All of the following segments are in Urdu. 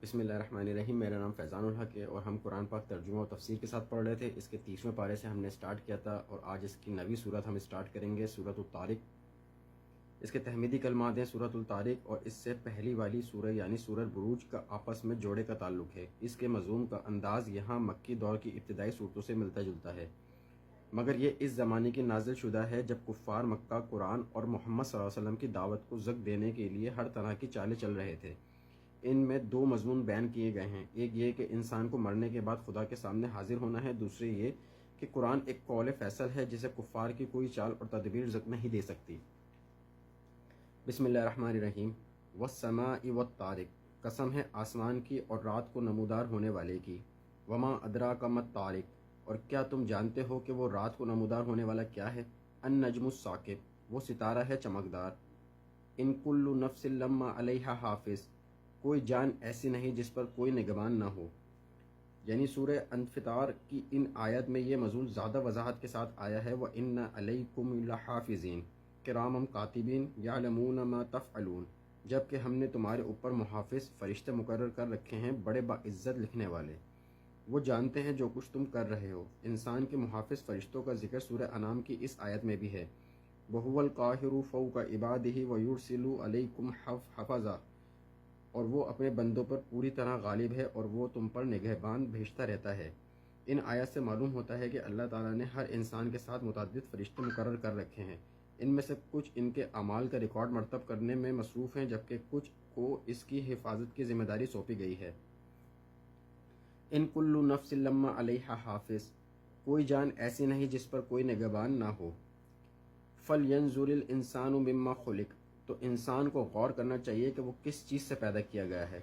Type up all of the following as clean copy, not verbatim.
بسم اللہ الرحمن الرحیم۔ میرا نام فیضان الحق ہے اور ہم قرآن پاک ترجمہ و تفسیر کے ساتھ پڑھ رہے تھے۔ اس کے 30ویں پارے سے ہم نے سٹارٹ کیا تھا اور آج اس کی 9ویں صورت ہم سٹارٹ کریں گے، سورۃ الطارق۔ اس کے تحمیدی کلمات ہیں سورۃ الطارق، اور اس سے پہلی والی سورہ یعنی سورہ بروج کا آپس میں جوڑے کا تعلق ہے۔ اس کے مضمون کا انداز یہاں مکی دور کی ابتدائی صورتوں سے ملتا جلتا ہے، مگر یہ اس زمانے کی نازل شدہ ہے جب کفار مکہ قرآن اور محمد صلی اللہ علیہ وسلم کی دعوت کو زگ دینے کے لیے ہر طرح کی چالیں چل رہے تھے۔ ان میں دو مضمون بیان کیے گئے ہیں، ایک یہ کہ انسان کو مرنے کے بعد خدا کے سامنے حاضر ہونا ہے، دوسرے یہ کہ قرآن ایک قول فیصل ہے جسے کفار کی کوئی چال اور تدبیر زگ نہیں دے سکتی۔ بسم اللہ الرحمن الرحیم۔ والسماء والطارق، قسم ہے آسمان کی اور رات کو نمودار ہونے والے کی۔ وما ادراک ما الطارق، اور کیا تم جانتے ہو کہ وہ رات کو نمودار ہونے والا کیا ہے؟ النجم الثاقب، وہ ستارہ ہے چمکدار۔ ان کل نفس لما علیہا حافظ، کوئی جان ایسی نہیں جس پر کوئی نگبان نہ ہو۔ یعنی سورہ انفطار کی ان آیت میں یہ مضمون زیادہ وضاحت کے ساتھ آیا ہے۔ وَإِنَّ عَلَيْكُمْ لَحَافِظِينَ کِرَامًا قَاتِبِينَ يَعْلَمُونَ مَا تَفْعَلُونَ، جبکہ ہم نے تمہارے اوپر محافظ فرشتے مقرر کر رکھے ہیں، بڑے باعزت لکھنے والے، وہ جانتے ہیں جو کچھ تم کر رہے ہو۔ انسان کے محافظ فرشتوں کا ذکر سورہ انعام کی اس آیت میں بھی ہے۔ وَهُوَ الْقَاهِرُ فَوْقَ عِبَادِهِ وَيُرْسِلُ عَلَيْكُمْ حَفَظًا، اور وہ اپنے بندوں پر پوری طرح غالب ہے اور وہ تم پر نگہبان بھیجتا رہتا ہے۔ ان آیات سے معلوم ہوتا ہے کہ اللہ تعالیٰ نے ہر انسان کے ساتھ متعدد فرشتے مقرر کر رکھے ہیں۔ ان میں سے کچھ ان کے اعمال کا ریکارڈ مرتب کرنے میں مصروف ہیں، جبکہ کچھ کو اس کی حفاظت کی ذمہ داری سونپی گئی ہے۔ ان کل نفس لما علیہا حافظ، کوئی جان ایسی نہیں جس پر کوئی نگہبان نہ ہو۔ فَلْيَنْظُرِ الْإِنسَانُ مِمَّا خُلِقَ، تو انسان کو غور کرنا چاہیے کہ وہ کس چیز سے پیدا کیا گیا ہے۔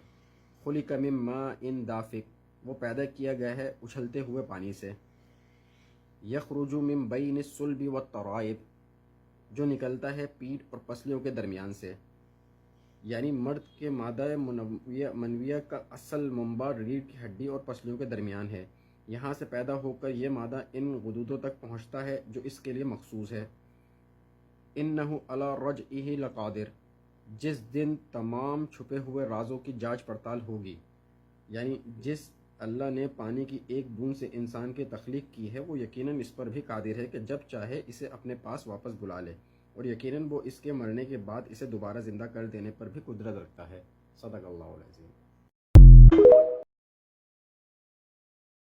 خُلِقَ مِن مَاءٍ دَافِقٍ، وہ پیدا کیا گیا ہے اچھلتے ہوئے پانی سے۔ یخرج من بین الصلب والترائب، جو نکلتا ہے پیٹھ اور پسلیوں کے درمیان سے۔ یعنی مرد کے مادہ منویہ کا اصل منبع ریڑھ کی ہڈی اور پسلیوں کے درمیان ہے۔ یہاں سے پیدا ہو کر یہ مادہ ان غدودوں تک پہنچتا ہے جو اس کے لیے مخصوص ہے۔ انہ علی رجعہ لقادر، جس دن تمام چھپے ہوئے رازوں کی جانچ پڑتال ہوگی۔ یعنی جس اللہ نے پانی کی ایک بوند سے انسان کی تخلیق کی ہے، وہ یقیناً اس پر بھی قادر ہے کہ جب چاہے اسے اپنے پاس واپس بلا لے، اور یقیناً وہ اس کے مرنے کے بعد اسے دوبارہ زندہ کر دینے پر بھی قدرت رکھتا ہے۔ صدق اللہ العظیم۔